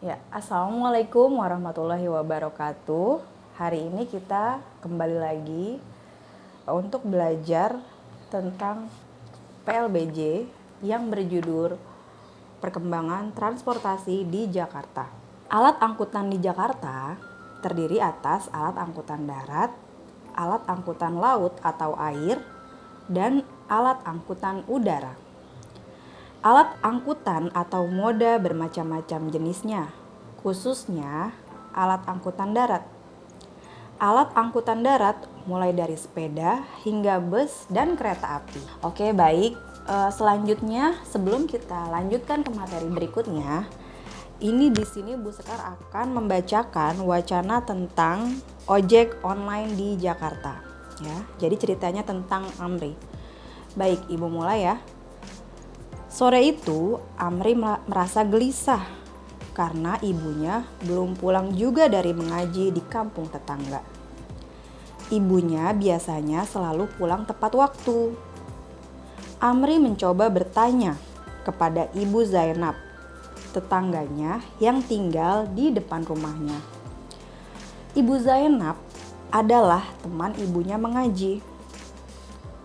Ya, Assalamualaikum warahmatullahi wabarakatuh. Hari ini kita kembali lagi untuk belajar tentang PLBJ yang berjudul Perkembangan Transportasi di Jakarta. Alat angkutan di Jakarta terdiri atas alat angkutan darat, alat angkutan laut atau air, dan alat angkutan udara. Alat angkutan atau moda bermacam-macam jenisnya, khususnya alat angkutan darat. Alat angkutan darat mulai dari sepeda hingga bus dan kereta api. Oke, baik. Selanjutnya, sebelum kita lanjutkan ke materi berikutnya, ini di sini Bu Sekar akan membacakan wacana tentang ojek online di Jakarta. Ya, jadi ceritanya tentang Amri. Baik, Ibu mulai ya. Sore itu, Amri merasa gelisah karena ibunya belum pulang juga dari mengaji di kampung tetangga. Ibunya biasanya selalu pulang tepat waktu. Amri mencoba bertanya kepada Ibu Zainab, tetangganya yang tinggal di depan rumahnya. Ibu Zainab adalah teman ibunya mengaji.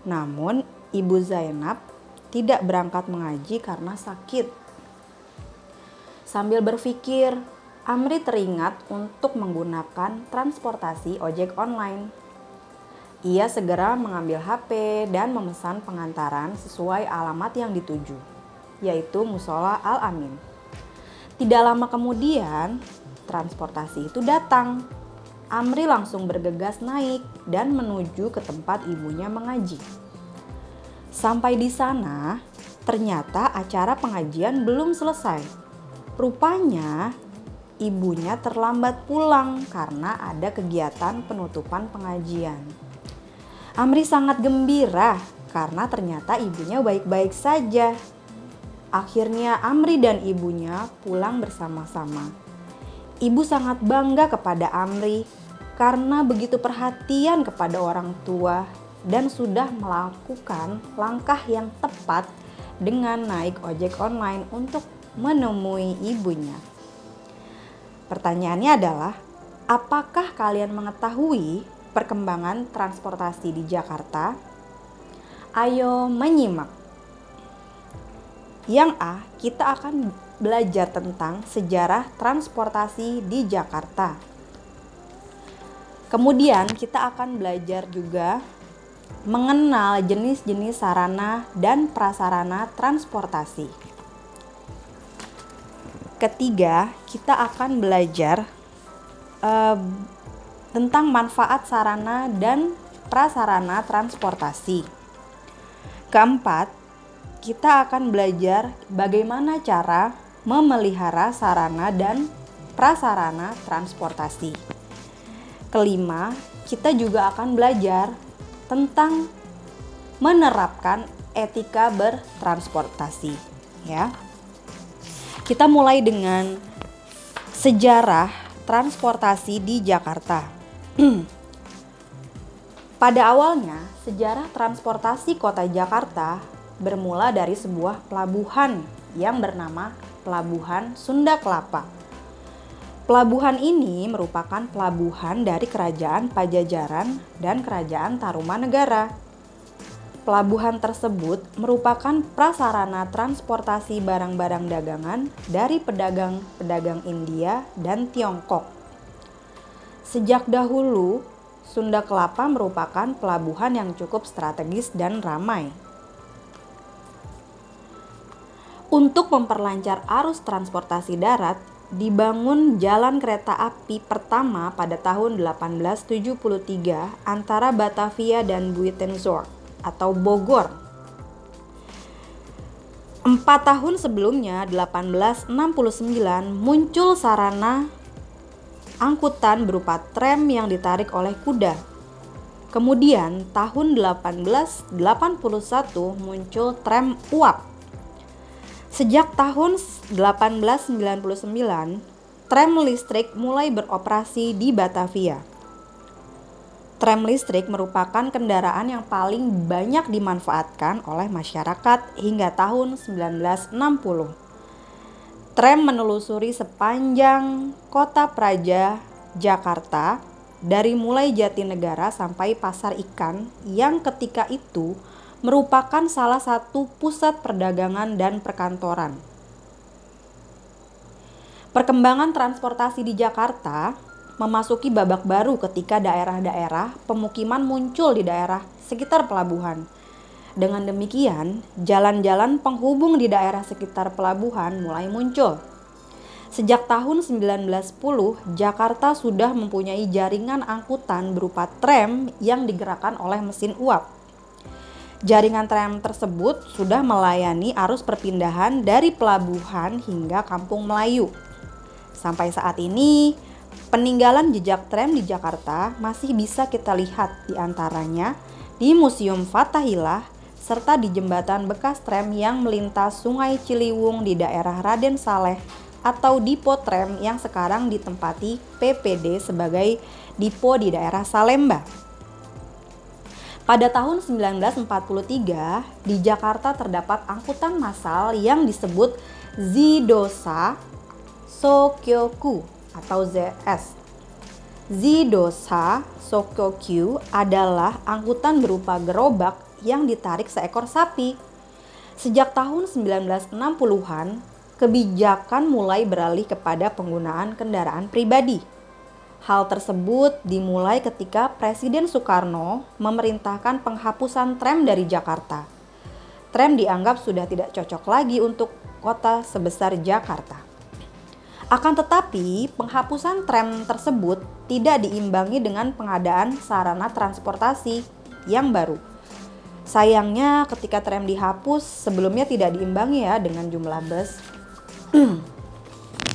Namun, Ibu Zainab tidak berangkat mengaji karena sakit. Sambil berpikir, Amri teringat untuk menggunakan transportasi ojek online. Ia segera mengambil HP dan memesan pengantaran sesuai alamat yang dituju, yaitu Musola Al-Amin. Tidak lama kemudian, transportasi itu datang. Amri langsung bergegas naik dan menuju ke tempat ibunya mengaji. Sampai di sana, ternyata acara pengajian belum selesai. Rupanya, ibunya terlambat pulang karena ada kegiatan penutupan pengajian. Amri sangat gembira karena ternyata ibunya baik-baik saja. Akhirnya Amri dan ibunya pulang bersama-sama. Ibu sangat bangga kepada Amri karena begitu perhatian kepada orang tua dan sudah melakukan langkah yang tepat dengan naik ojek online untuk menemui ibunya. Pertanyaannya adalah, apakah kalian mengetahui perkembangan transportasi di Jakarta? Ayo menyimak. Yang A, kita akan belajar tentang sejarah transportasi di Jakarta. Kemudian kita akan belajar juga mengenal jenis-jenis sarana dan prasarana transportasi. Ketiga, kita akan belajar tentang manfaat sarana dan prasarana transportasi. Keempat, kita akan belajar bagaimana cara memelihara sarana dan prasarana transportasi. Kelima, kita juga akan belajar tentang menerapkan etika bertransportasi, ya. Kita mulai dengan sejarah transportasi di Jakarta. Pada awalnya, sejarah transportasi kota Jakarta bermula dari sebuah pelabuhan yang bernama Pelabuhan Sunda Kelapa. Pelabuhan ini merupakan pelabuhan dari Kerajaan Pajajaran dan Kerajaan Tarumanegara. Pelabuhan tersebut merupakan prasarana transportasi barang-barang dagangan dari pedagang-pedagang India dan Tiongkok. Sejak dahulu, Sunda Kelapa merupakan pelabuhan yang cukup strategis dan ramai. Untuk memperlancar arus transportasi darat, dibangun jalan kereta api pertama pada tahun 1873 antara Batavia dan Buitenzorg atau Bogor. 4 tahun sebelumnya, 1869, muncul sarana angkutan berupa tram yang ditarik oleh kuda. Kemudian tahun 1881 muncul tram uap. Sejak tahun 1899, tram listrik mulai beroperasi di Batavia. Tram listrik merupakan kendaraan yang paling banyak dimanfaatkan oleh masyarakat hingga tahun 1960. Tram menelusuri sepanjang Kota Praja, Jakarta, dari mulai Jatinegara sampai Pasar Ikan yang ketika itu merupakan salah satu pusat perdagangan dan perkantoran. Perkembangan transportasi di Jakarta memasuki babak baru ketika daerah-daerah pemukiman muncul di daerah sekitar pelabuhan. Dengan demikian, jalan-jalan penghubung di daerah sekitar pelabuhan mulai muncul. Sejak tahun 1910, Jakarta sudah mempunyai jaringan angkutan berupa tram yang digerakkan oleh mesin uap. Jaringan tram tersebut sudah melayani arus perpindahan dari pelabuhan hingga Kampung Melayu. Sampai saat ini, peninggalan jejak tram di Jakarta masih bisa kita lihat di antaranya di Museum Fathahillah serta di jembatan bekas tram yang melintas Sungai Ciliwung di daerah Raden Saleh atau Dipo Tram yang sekarang ditempati PPD sebagai Dipo di daerah Salemba. Pada tahun 1943, di Jakarta terdapat angkutan massal yang disebut Zidosa Sokyoku atau ZS. Zidosa Sokokyu adalah angkutan berupa gerobak yang ditarik seekor sapi. Sejak tahun 1960-an, kebijakan mulai beralih kepada penggunaan kendaraan pribadi. Hal tersebut dimulai ketika Presiden Soekarno memerintahkan penghapusan tram dari Jakarta. Tram dianggap sudah tidak cocok lagi untuk kota sebesar Jakarta. Akan tetapi, penghapusan tram tersebut tidak diimbangi dengan pengadaan sarana transportasi yang baru. Sayangnya ketika tram dihapus, sebelumnya tidak diimbangi ya dengan jumlah bus.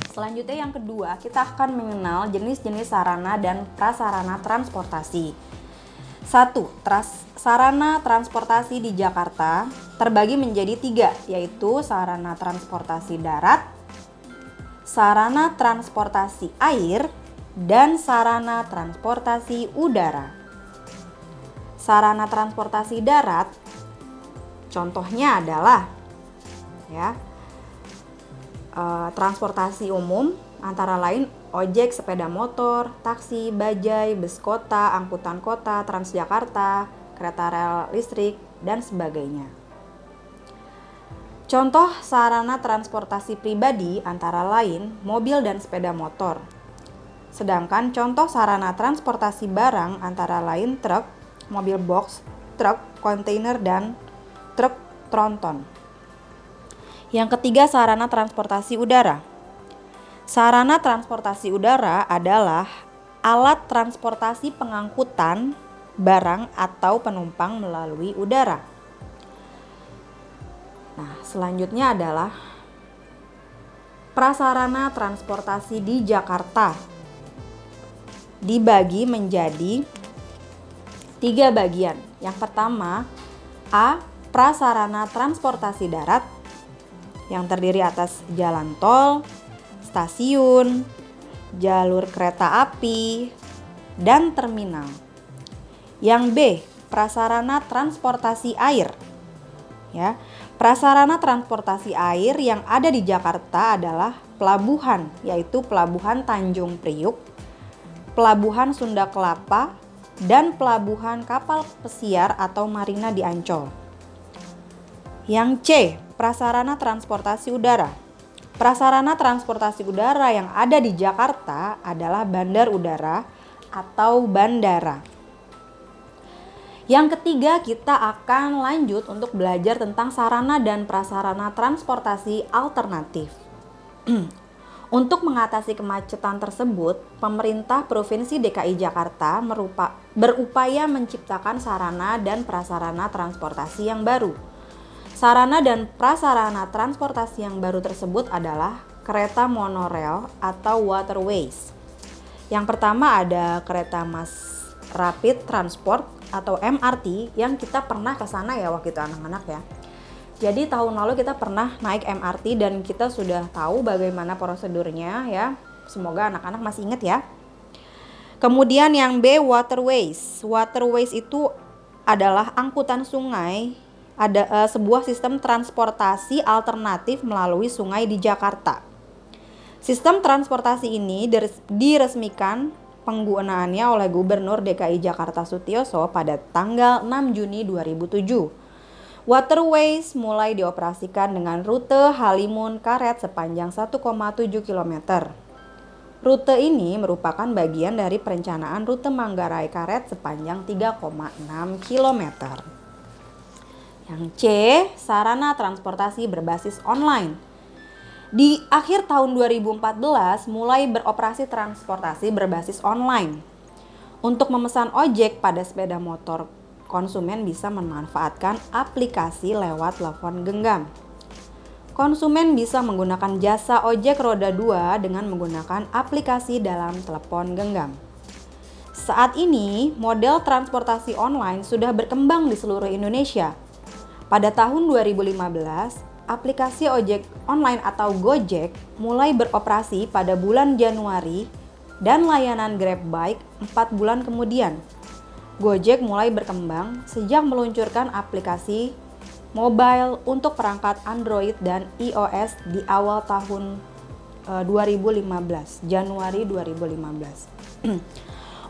Selanjutnya yang kedua, kita akan mengenal jenis-jenis sarana dan prasarana transportasi. 1. Sarana transportasi di Jakarta terbagi menjadi 3, yaitu sarana transportasi darat, sarana transportasi air, dan sarana transportasi udara. Sarana transportasi darat contohnya adalah transportasi umum antara lain ojek, sepeda motor, taksi, bajai, bus kota, angkutan kota, Transjakarta, kereta rel listrik, dan sebagainya. Contoh sarana transportasi pribadi antara lain mobil dan sepeda motor. Sedangkan contoh sarana transportasi barang antara lain truk, mobil box, truk, kontainer, dan truk tronton. Yang ketiga, sarana transportasi udara. Sarana transportasi udara adalah alat transportasi pengangkutan barang atau penumpang melalui udara. Nah, selanjutnya adalah prasarana transportasi di Jakarta. Dibagi menjadi 3 bagian. Yang pertama, A. Prasarana transportasi darat yang terdiri atas jalan tol, stasiun, jalur kereta api, dan terminal. Yang B. Prasarana transportasi air. Ya, prasarana transportasi air yang ada di Jakarta adalah pelabuhan, yaitu Pelabuhan Tanjung Priuk, Pelabuhan Sunda Kelapa, dan pelabuhan kapal pesiar atau marina di Ancol. Yang C. Prasarana transportasi udara. Prasarana transportasi udara yang ada di Jakarta adalah bandar udara atau bandara. Yang ketiga, kita akan lanjut untuk belajar tentang sarana dan prasarana transportasi alternatif. Untuk mengatasi kemacetan tersebut, pemerintah Provinsi DKI Jakarta berupaya menciptakan sarana dan prasarana transportasi yang baru. Sarana dan prasarana transportasi yang baru tersebut adalah kereta monorail atau waterways. Yang pertama ada kereta Mass Rapid Transport atau MRT yang kita pernah ke sana ya waktu itu anak-anak ya. Jadi tahun lalu kita pernah naik MRT dan kita sudah tahu bagaimana prosedurnya ya. Semoga anak-anak masih ingat ya. Kemudian yang B, waterways. Waterways itu adalah angkutan sungai, ada sebuah sistem transportasi alternatif melalui sungai di Jakarta. Sistem transportasi ini diresmikan penggunaannya oleh Gubernur DKI Jakarta Sutioso pada tanggal 6 Juni 2007. Waterways mulai dioperasikan dengan rute Halimun Karet sepanjang 1,7 km. Rute ini merupakan bagian dari perencanaan rute Manggarai Karet sepanjang 3,6 km. Yang C, sarana transportasi berbasis online. Di akhir tahun 2014 mulai beroperasi transportasi berbasis online. Untuk memesan ojek pada sepeda motor, konsumen bisa memanfaatkan aplikasi lewat telepon genggam. Konsumen bisa menggunakan jasa ojek roda 2 dengan menggunakan aplikasi dalam telepon genggam. Saat ini, model transportasi online sudah berkembang di seluruh Indonesia. Pada tahun 2015, aplikasi ojek online atau Gojek mulai beroperasi pada bulan Januari dan layanan Grab Bike 4 bulan kemudian. Gojek mulai berkembang sejak meluncurkan aplikasi mobile untuk perangkat Android dan iOS di awal tahun 2015, Januari 2015.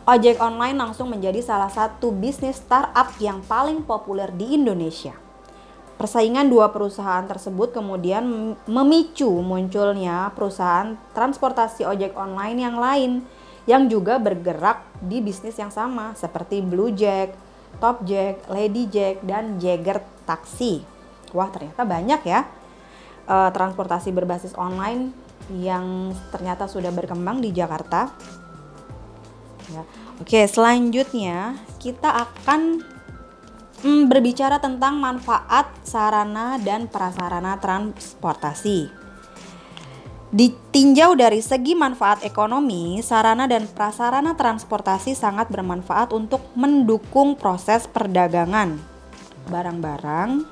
Ojek online langsung menjadi salah satu bisnis startup yang paling populer di Indonesia. Persaingan dua perusahaan tersebut kemudian memicu munculnya perusahaan transportasi ojek online yang lain yang juga bergerak di bisnis yang sama seperti Bluejack, Topjack, Ladyjack, dan Jagger Taksi. Wah, ternyata banyak ya transportasi berbasis online yang ternyata sudah berkembang di Jakarta. Ya. Oke, selanjutnya kita akan berbicara tentang manfaat sarana dan prasarana transportasi. Ditinjau dari segi manfaat ekonomi, sarana dan prasarana transportasi sangat bermanfaat untuk mendukung proses perdagangan. Barang-barang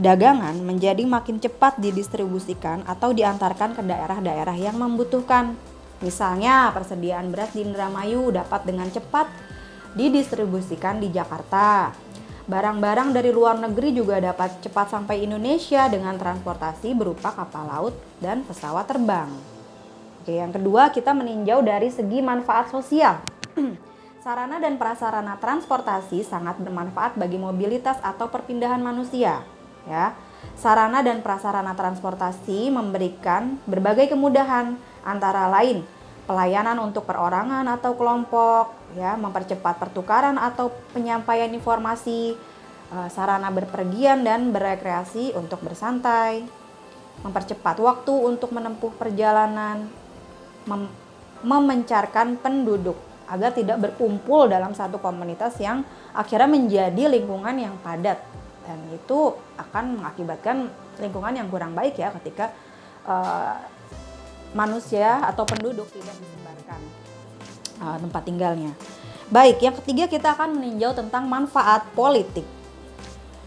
dagangan menjadi makin cepat didistribusikan atau diantarkan ke daerah-daerah yang membutuhkan. Misalnya, persediaan beras di Indramayu dapat dengan cepat didistribusikan di Jakarta. Barang-barang dari luar negeri juga dapat cepat sampai Indonesia dengan transportasi berupa kapal laut dan pesawat terbang. Oke, yang kedua kita meninjau dari segi manfaat sosial. Sarana dan prasarana transportasi sangat bermanfaat bagi mobilitas atau perpindahan manusia. Ya, sarana dan prasarana transportasi memberikan berbagai kemudahan, antara lain pelayanan untuk perorangan atau kelompok, ya, mempercepat pertukaran atau penyampaian informasi, sarana berpergian dan berekreasi untuk bersantai, mempercepat waktu untuk menempuh perjalanan, memencarkan penduduk agar tidak berkumpul dalam satu komunitas yang akhirnya menjadi lingkungan yang padat, dan itu akan mengakibatkan lingkungan yang kurang baik ya ketika manusia atau penduduk tidak disebarkan tempat tinggalnya. Baik, yang ketiga kita akan meninjau tentang manfaat politik.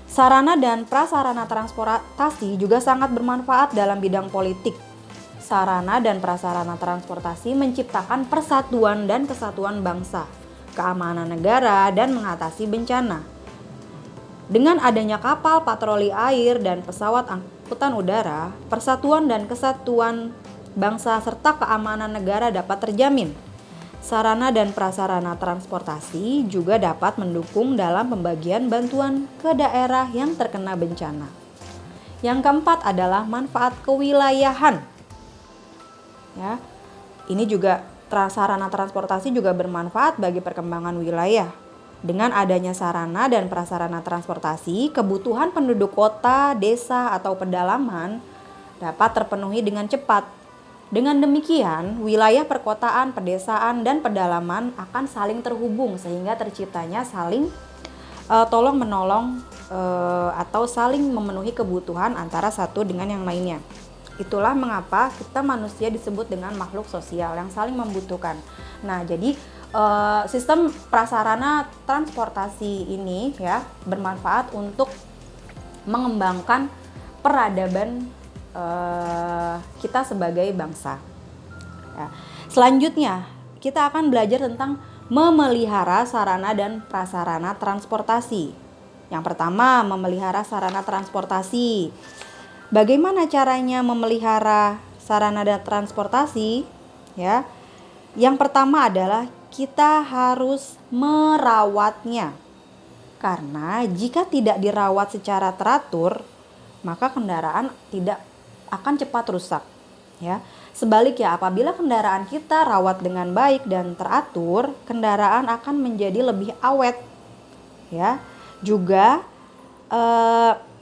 Sarana dan prasarana transportasi juga sangat bermanfaat dalam bidang politik. Sarana dan prasarana transportasi menciptakan persatuan dan kesatuan bangsa, keamanan negara, dan mengatasi bencana. Dengan adanya kapal patroli air dan pesawat angkutan udara, persatuan dan kesatuan bangsa serta keamanan negara dapat terjamin. Sarana dan prasarana transportasi juga dapat mendukung dalam pembagian bantuan ke daerah yang terkena bencana. Yang keempat adalah manfaat kewilayahan. Ya, ini juga sarana transportasi juga bermanfaat bagi perkembangan wilayah. Dengan adanya sarana dan prasarana transportasi, kebutuhan penduduk kota, desa, atau pedalaman dapat terpenuhi dengan cepat. Dengan demikian, wilayah perkotaan, pedesaan, dan pedalaman akan saling terhubung sehingga terciptanya saling tolong-menolong atau saling memenuhi kebutuhan antara satu dengan yang lainnya. Itulah mengapa kita manusia disebut dengan makhluk sosial yang saling membutuhkan. Nah, jadi sistem prasarana transportasi ini ya bermanfaat untuk mengembangkan peradaban kita sebagai bangsa. Ya. Selanjutnya kita akan belajar tentang memelihara sarana dan prasarana transportasi. Yang pertama, memelihara sarana transportasi. Bagaimana caranya memelihara sarana dan transportasi, ya. Yang pertama adalah kita harus merawatnya. Karena jika tidak dirawat secara teratur, maka kendaraan tidak akan cepat rusak, ya. Sebaliknya, apabila kendaraan kita rawat dengan baik dan teratur, kendaraan akan menjadi lebih awet, ya. Juga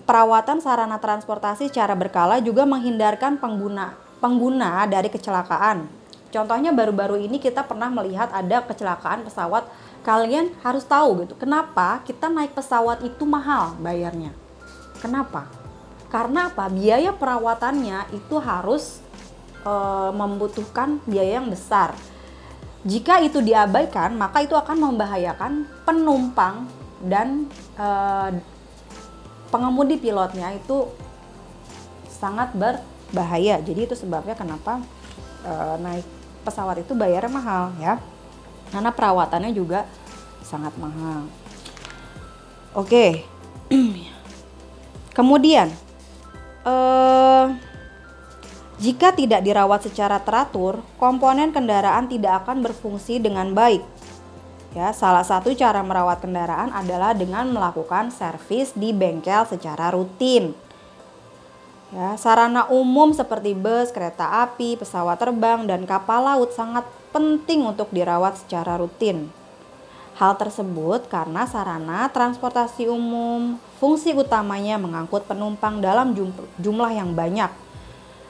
perawatan sarana transportasi secara berkala juga menghindarkan pengguna dari kecelakaan. Contohnya baru-baru ini kita pernah melihat ada kecelakaan pesawat. Kalian harus tahu gitu, kenapa kita naik pesawat itu mahal bayarnya. Kenapa? Karena apa? Biaya perawatannya itu harus membutuhkan biaya yang besar. Jika itu diabaikan, maka itu akan membahayakan penumpang dan pengemudi pilotnya itu sangat berbahaya. Jadi itu sebabnya kenapa naik pesawat itu bayarnya mahal, ya. Karena perawatannya juga sangat mahal. Oke. Kemudian jika tidak dirawat secara teratur, komponen kendaraan tidak akan berfungsi dengan baik. Ya, salah satu cara merawat kendaraan adalah dengan melakukan servis di bengkel secara rutin. Ya, sarana umum seperti bus, kereta api, pesawat terbang, dan kapal laut sangat penting untuk dirawat secara rutin. Hal tersebut karena sarana transportasi umum fungsi utamanya mengangkut penumpang dalam jumlah yang banyak.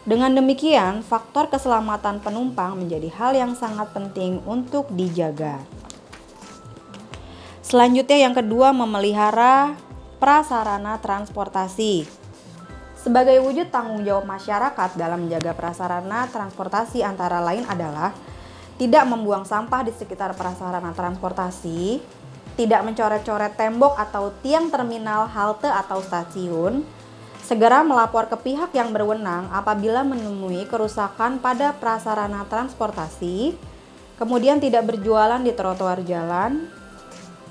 Dengan demikian, faktor keselamatan penumpang menjadi hal yang sangat penting untuk dijaga. Selanjutnya yang kedua, memelihara prasarana transportasi. Sebagai wujud tanggung jawab masyarakat dalam menjaga prasarana transportasi antara lain adalah tidak membuang sampah di sekitar prasarana transportasi, tidak mencoret-coret tembok atau tiang terminal, halte atau stasiun, segera melapor ke pihak yang berwenang apabila menemui kerusakan pada prasarana transportasi, kemudian tidak berjualan di trotoar jalan,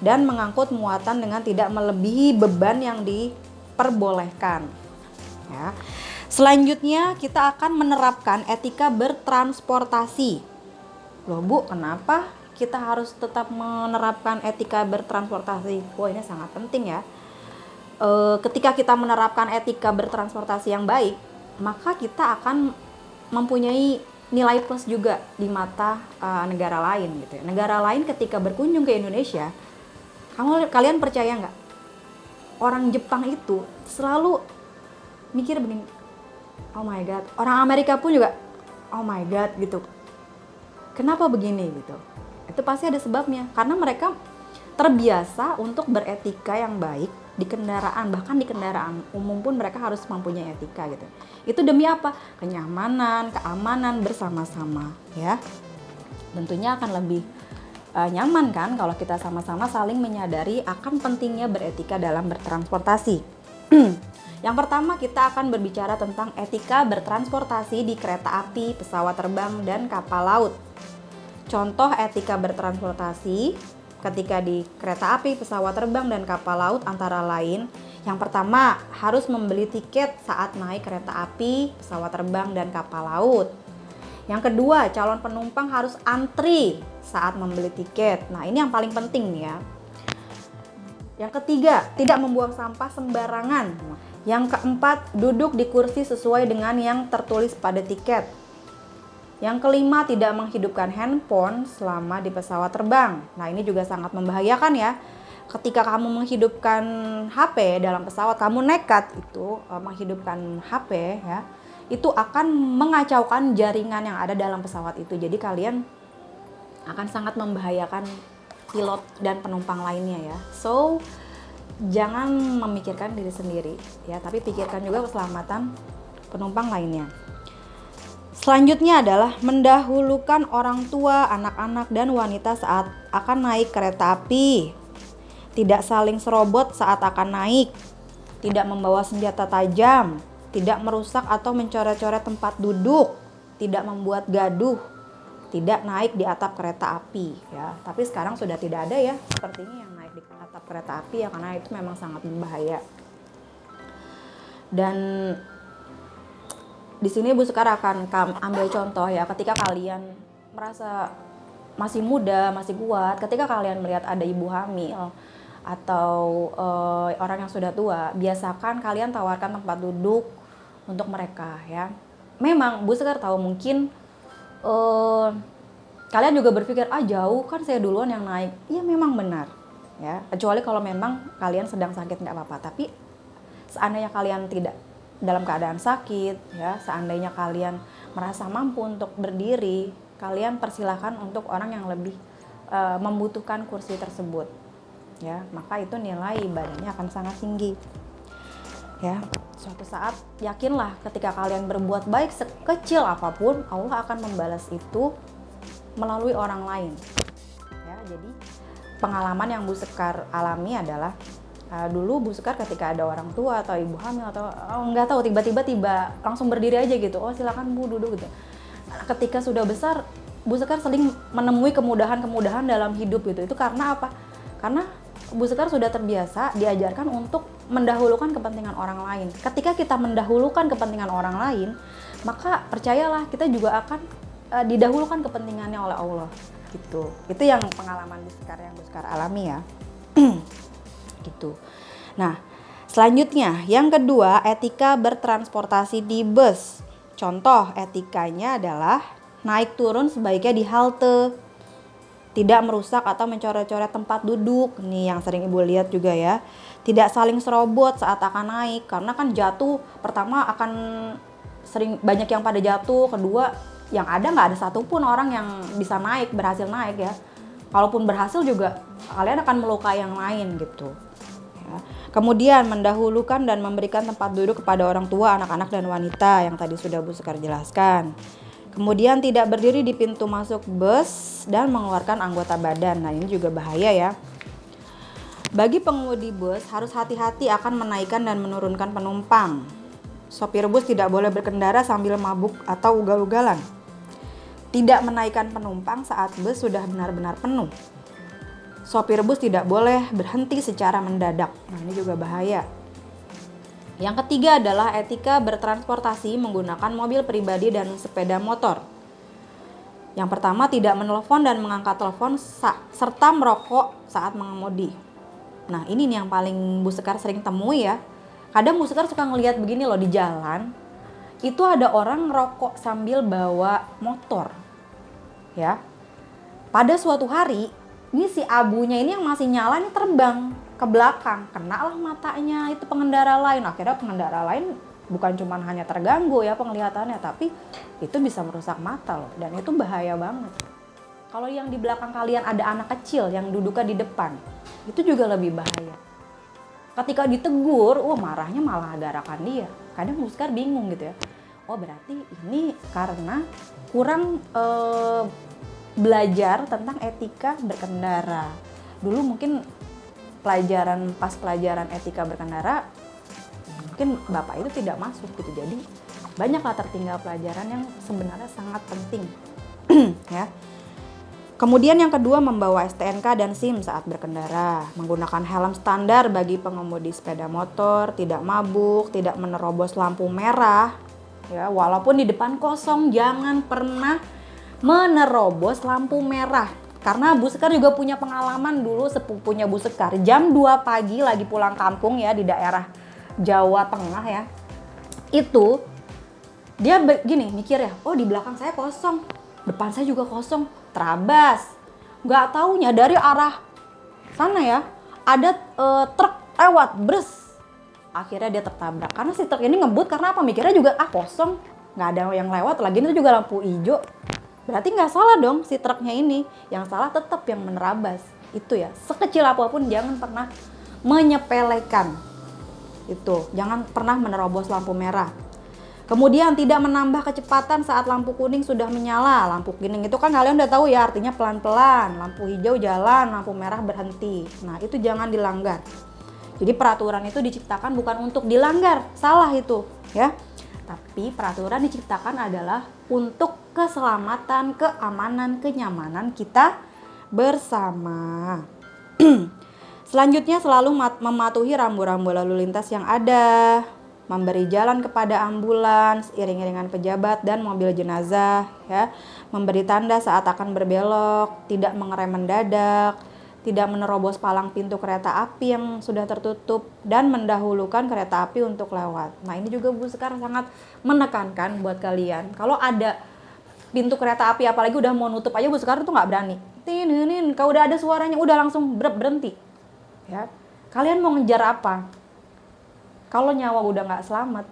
dan mengangkut muatan dengan tidak melebihi beban yang diperbolehkan. Ya. Selanjutnya kita akan menerapkan etika bertransportasi. Loh Bu, kenapa kita harus tetap menerapkan etika bertransportasi? Wah, ini sangat penting ya. Ketika kita menerapkan etika bertransportasi yang baik, maka kita akan mempunyai nilai plus juga di mata negara lain gitu ya. Negara lain ketika berkunjung ke Indonesia, kalian percaya nggak? Orang Jepang itu selalu mikir begini, oh my god. Orang Amerika pun juga, oh my god gitu. Kenapa begini gitu? Itu pasti ada sebabnya. Karena mereka terbiasa untuk beretika yang baik di kendaraan, bahkan di kendaraan umum pun mereka harus mempunyai etika gitu. Itu demi apa? Kenyamanan, keamanan bersama-sama, ya. Tentunya akan lebih nyaman kan kalau kita sama-sama saling menyadari akan pentingnya beretika dalam bertransportasi. Yang pertama kita akan berbicara tentang etika bertransportasi di kereta api, pesawat terbang, dan kapal laut. Contoh etika bertransportasi ketika di kereta api, pesawat terbang, dan kapal laut antara lain, yang pertama harus membeli tiket saat naik kereta api, pesawat terbang, dan kapal laut. Yang kedua, calon penumpang harus antri saat membeli tiket. Nah, ini yang paling penting nih ya. Yang ketiga, tidak membuang sampah sembarangan. Yang keempat, duduk di kursi sesuai dengan yang tertulis pada tiket. Yang kelima, tidak menghidupkan handphone selama di pesawat terbang. Nah, ini juga sangat membahayakan ya. Ketika kamu menghidupkan HP dalam pesawat, kamu nekat itu menghidupkan HP ya, itu akan mengacaukan jaringan yang ada dalam pesawat itu. Jadi kalian akan sangat membahayakan pilot dan penumpang lainnya ya. So, jangan memikirkan diri sendiri ya, tapi pikirkan juga keselamatan penumpang lainnya. Selanjutnya adalah mendahulukan orang tua, anak-anak, dan wanita saat akan naik kereta api. Tidak saling serobot saat akan naik. Tidak membawa senjata tajam. Tidak merusak atau mencoret-coret tempat duduk. Tidak membuat gaduh. Tidak naik di atap kereta api ya. Tapi sekarang sudah tidak ada ya sepertinya yang naik di atap kereta api ya, karena itu memang sangat berbahaya. Dan Di sini Bu Sekar akan ambil contoh ya, ketika kalian merasa masih muda, masih kuat, ketika kalian melihat ada ibu hamil atau orang yang sudah tua, biasakan kalian tawarkan tempat duduk untuk mereka ya. Memang Bu Sekar tahu mungkin kalian juga berpikir, jauh kan saya duluan yang naik. Iya memang benar ya, kecuali kalau memang kalian sedang sakit nggak apa-apa. Tapi seandainya kalian tidak dalam keadaan sakit ya, seandainya kalian merasa mampu untuk berdiri, kalian persilahkan untuk orang yang lebih membutuhkan kursi tersebut ya, maka itu nilai ibadahnya akan sangat tinggi ya. Suatu saat yakinlah ketika kalian berbuat baik sekecil apapun, Allah akan membalas itu melalui orang lain ya. Jadi pengalaman yang Bu Sekar alami adalah dulu Bu Sekar ketika ada orang tua atau ibu hamil atau nggak tahu, tiba-tiba langsung berdiri aja gitu, silakan Bu duduk gitu. Ketika sudah besar Bu Sekar sering menemui kemudahan-kemudahan dalam hidup gitu. Itu karena apa? Karena Bu Sekar sudah terbiasa diajarkan untuk mendahulukan kepentingan orang lain. Ketika kita mendahulukan kepentingan orang lain, maka percayalah kita juga akan didahulukan kepentingannya oleh Allah gitu. Itu yang pengalaman Bu Sekar yang Bu Sekar alami ya. Gitu. Nah, selanjutnya yang kedua, etika bertransportasi di bus. Contoh etikanya adalah naik turun sebaiknya di halte, tidak merusak atau mencoret-coret tempat duduk. Nih yang sering Ibu lihat juga ya. Tidak saling serobot saat akan naik, karena kan jatuh pertama akan sering banyak yang pada jatuh, kedua yang ada nggak ada satupun orang yang bisa berhasil naik ya. Kalaupun berhasil juga kalian akan melukai yang lain gitu. Kemudian mendahulukan dan memberikan tempat duduk kepada orang tua, anak-anak dan wanita yang tadi sudah Bu Sekar jelaskan. Kemudian tidak berdiri di pintu masuk bus dan mengeluarkan anggota badan. Nah ini juga bahaya ya. Bagi pengemudi bus harus hati-hati akan menaikkan dan menurunkan penumpang. Sopir bus tidak boleh berkendara sambil mabuk atau ugal-ugalan. Tidak menaikkan penumpang saat bus sudah benar-benar penuh. Sopir bus tidak boleh berhenti secara mendadak. Nah ini juga bahaya. Yang ketiga adalah etika bertransportasi menggunakan mobil pribadi dan sepeda motor. Yang pertama, tidak menelpon dan mengangkat telepon serta merokok saat mengemudi. Nah ini nih yang paling Bu Sekar sering temui ya. Kadang Bu Sekar suka ngelihat begini loh di jalan. Itu ada orang ngerokok sambil bawa motor. Ya. Pada suatu hari ini si abunya ini yang masih nyala ini terbang ke belakang, kenalah matanya itu pengendara lain. Akhirnya pengendara lain bukan cuma hanya terganggu ya penglihatannya, tapi itu bisa merusak mata loh, dan itu bahaya banget. Kalau yang di belakang kalian ada anak kecil yang duduknya di depan, itu juga lebih bahaya. Ketika ditegur, marahnya malah garakan dia. Kadang Bu Sekar bingung gitu ya. Berarti ini karena kurang belajar tentang etika berkendara. Dulu mungkin pas pelajaran etika berkendara mungkin Bapak itu tidak masuk gitu. Jadi banyaklah tertinggal pelajaran yang sebenarnya sangat penting. Ya. Kemudian yang kedua, membawa STNK dan SIM saat berkendara, menggunakan helm standar bagi pengemudi sepeda motor, tidak mabuk, tidak menerobos lampu merah. Ya, walaupun di depan kosong, jangan pernah menerobos lampu merah. Karena Bu Sekar juga punya pengalaman dulu, sepupunya Bu Sekar jam 2 pagi lagi pulang kampung ya di daerah Jawa Tengah ya. Itu dia begini mikir ya, di belakang saya kosong, depan saya juga kosong, terabas. Nggak taunya dari arah sana ya ada truk lewat, bres. Akhirnya dia tertabrak karena si truk ini ngebut. Karena apa? Mikirnya juga kosong, nggak ada yang lewat, lagi itu juga lampu hijau. Berarti nggak salah dong si truknya ini, yang salah tetap yang menerabas. Itu ya, sekecil apapun jangan pernah menyepelekan itu, jangan pernah menerobos lampu merah. Kemudian tidak menambah kecepatan saat lampu kuning sudah menyala. Lampu kuning itu kan kalian udah tahu ya, artinya pelan-pelan. Lampu hijau jalan, lampu merah berhenti. Nah itu jangan dilanggar. Jadi peraturan itu diciptakan bukan untuk dilanggar, salah itu ya. Tapi peraturan diciptakan adalah untuk keselamatan, keamanan, kenyamanan kita bersama. Selanjutnya selalu mematuhi rambu-rambu lalu lintas yang ada. memberi jalan kepada ambulans, iring-iringan pejabat dan mobil jenazah, ya, memberi tanda saat akan berbelok, tidak mengerem mendadak, tidak menerobos palang pintu kereta api yang sudah tertutup, dan mendahulukan kereta api untuk lewat. Nah, ini juga Bu Sekar sangat menekankan buat kalian. Kalau ada pintu kereta api apalagi udah mau nutup aja, Bu Sekar tuh nggak berani. Tinin, kalau udah ada suaranya udah langsung berhenti. Ya, kalian mau ngejar apa? Kalau nyawa udah nggak selamat,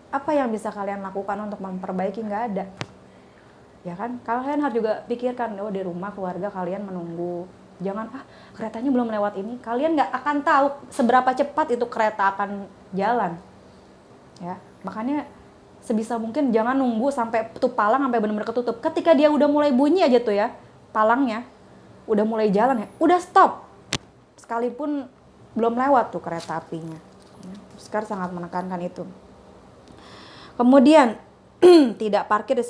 apa yang bisa kalian lakukan untuk memperbaiki? Nggak ada. Ya kan? Kalian harus juga pikirkan, oh di rumah keluarga kalian menunggu. Jangan, keretanya belum lewat ini. Kalian nggak akan tahu seberapa cepat itu kereta akan jalan. Ya, makanya sebisa mungkin jangan nunggu sampai tuh palang sampai benar-benar ketutup. Ketika dia udah mulai bunyi aja tuh ya, palangnya udah mulai jalan ya, udah stop. Sekalipun belum lewat tuh kereta apinya. Sekarang sangat menekankan itu. Kemudian tidak parkir di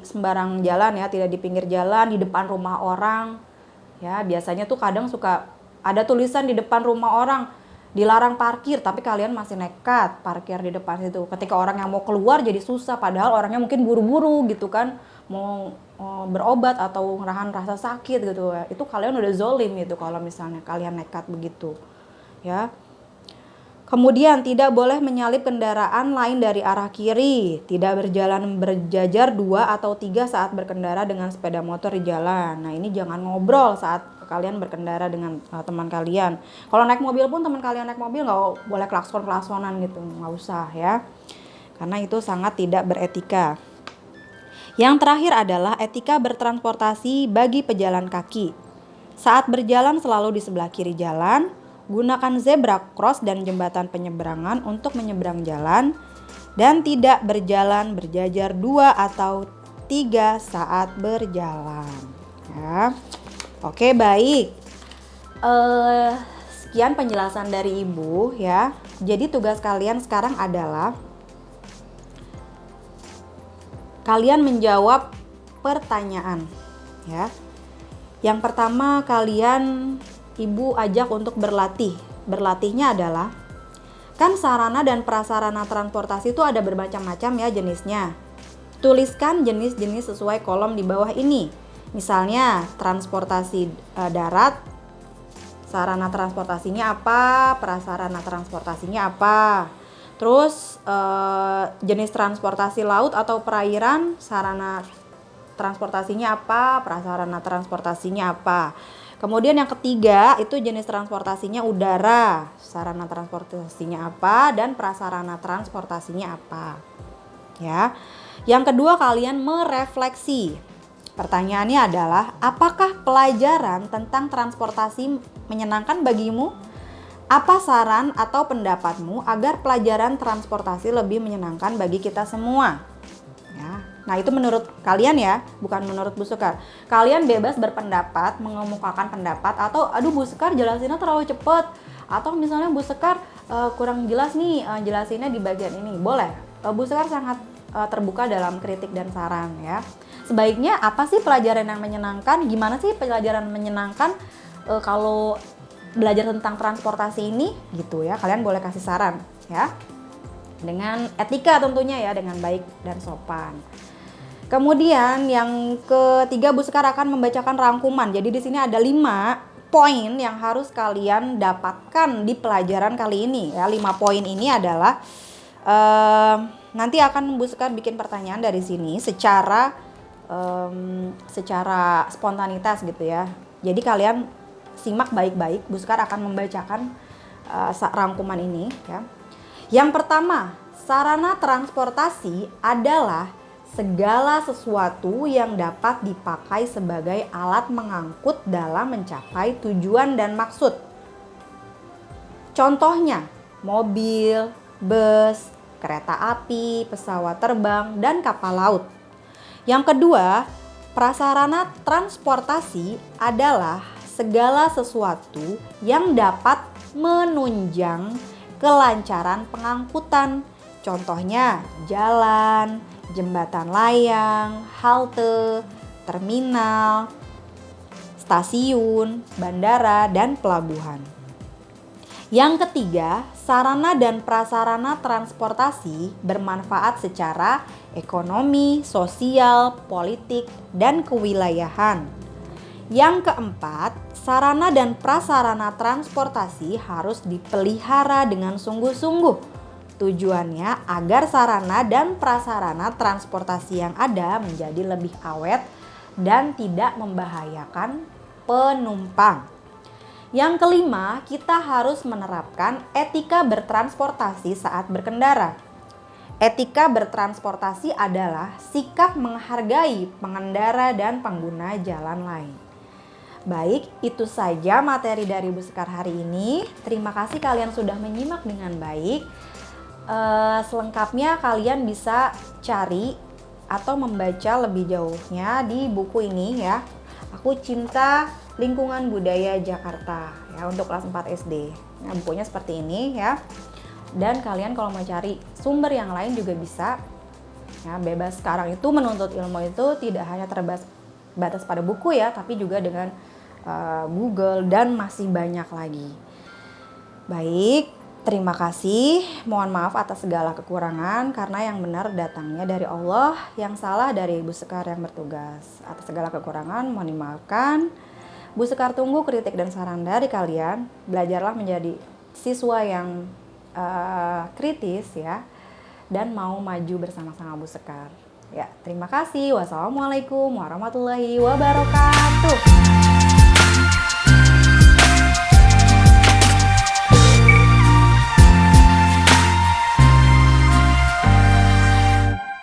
sembarang jalan ya, tidak di pinggir jalan, di depan rumah orang. Ya, biasanya tuh kadang suka ada tulisan di depan rumah orang dilarang parkir, tapi kalian masih nekat parkir di depan situ. Ketika orang yang mau keluar jadi susah, padahal orangnya mungkin buru-buru gitu kan, mau berobat atau ngerahan rasa sakit gitu ya. Itu kalian udah zolim gitu kalau misalnya kalian nekat begitu. Ya. Kemudian tidak boleh menyalip kendaraan lain dari arah kiri, tidak berjalan berjajar 2 atau 3 saat berkendara dengan sepeda motor di jalan. Nah, ini jangan ngobrol saat kalian berkendara dengan teman kalian. Kalau naik mobil pun teman kalian naik mobil nggak boleh klakson-klaksonan gitu, nggak usah ya. Karena itu sangat tidak beretika. Yang terakhir adalah etika bertransportasi bagi pejalan kaki. Saat berjalan selalu di sebelah kiri jalan. Gunakan zebra cross dan jembatan penyeberangan untuk menyeberang jalan, dan tidak berjalan berjajar 2 atau 3 saat berjalan. Ya. Oke, baik. Sekian penjelasan dari Ibu ya. Jadi tugas kalian sekarang adalah kalian menjawab pertanyaan ya. Yang pertama kalian Ibu ajak untuk berlatih. Berlatihnya adalah, kan sarana dan prasarana transportasi itu ada bermacam-macam ya jenisnya. Tuliskan jenis-jenis sesuai kolom di bawah ini. Misalnya transportasi darat, sarana transportasinya apa, prasarana transportasinya apa. Terus jenis transportasi laut atau perairan, sarana transportasinya apa, prasarana transportasinya apa. Kemudian yang ketiga itu jenis transportasinya udara, sarana transportasinya apa dan prasarana transportasinya apa. Ya. Yang kedua kalian merefleksi. Pertanyaannya adalah, apakah pelajaran tentang transportasi menyenangkan bagimu? Apa saran atau pendapatmu agar pelajaran transportasi lebih menyenangkan bagi kita semua? Ya. Nah, itu menurut kalian ya, bukan menurut Bu Sekar. Kalian bebas berpendapat, mengemukakan pendapat, atau aduh Bu Sekar jelasinnya terlalu cepat, atau misalnya Bu Sekar kurang jelas nih jelasinnya di bagian ini. Boleh. Bu Sekar sangat terbuka dalam kritik dan saran ya. Sebaiknya apa sih pelajaran yang menyenangkan? Gimana sih pelajaran menyenangkan kalau belajar tentang transportasi ini gitu ya. Kalian boleh kasih saran ya. Dengan etika tentunya ya, dengan baik dan sopan. Kemudian yang ketiga Bu Sekar akan membacakan rangkuman. Jadi di sini ada 5 poin yang harus kalian dapatkan di pelajaran kali ini ya. 5 poin ini adalah nanti akan Bu Sekar bikin pertanyaan dari sini secara spontanitas gitu ya. Jadi kalian simak baik-baik. Bu Sekar akan membacakan rangkuman ini ya. Yang pertama, sarana transportasi adalah segala sesuatu yang dapat dipakai sebagai alat mengangkut dalam mencapai tujuan dan maksud. Contohnya, mobil, bus, kereta api, pesawat terbang, dan kapal laut. Yang kedua, prasarana transportasi adalah segala sesuatu yang dapat menunjang kelancaran pengangkutan. Contohnya, jalan, jembatan layang, halte, terminal, stasiun, bandara, dan pelabuhan. Yang ketiga, sarana dan prasarana transportasi bermanfaat secara ekonomi, sosial, politik, dan kewilayahan. Yang keempat, sarana dan prasarana transportasi harus dipelihara dengan sungguh-sungguh. Tujuannya agar sarana dan prasarana transportasi yang ada menjadi lebih awet dan tidak membahayakan penumpang. Yang kelima, kita harus menerapkan etika bertransportasi saat berkendara. Etika bertransportasi adalah sikap menghargai pengendara dan pengguna jalan lain. Baik, itu saja materi dari Bu Sekar hari ini. Terima kasih kalian sudah menyimak dengan baik. Selengkapnya kalian bisa cari atau membaca lebih jauhnya di buku ini ya. Aku Cinta Lingkungan Budaya Jakarta ya, untuk kelas 4 SD. Nah, bukunya seperti ini ya. Dan kalian kalau mau cari sumber yang lain juga bisa. Ya, bebas. Sekarang itu menuntut ilmu itu tidak hanya terbatas pada buku ya, tapi juga dengan Google dan masih banyak lagi. Baik, terima kasih. Mohon maaf atas segala kekurangan karena yang benar datangnya dari Allah, yang salah dari Ibu Sekar yang bertugas. Atas segala kekurangan mohon dimaafkan. Bu Sekar tunggu kritik dan saran dari kalian. Belajarlah menjadi siswa yang kritis ya, dan mau maju bersama-sama Bu Sekar. Ya, terima kasih. Wassalamualaikum warahmatullahi wabarakatuh.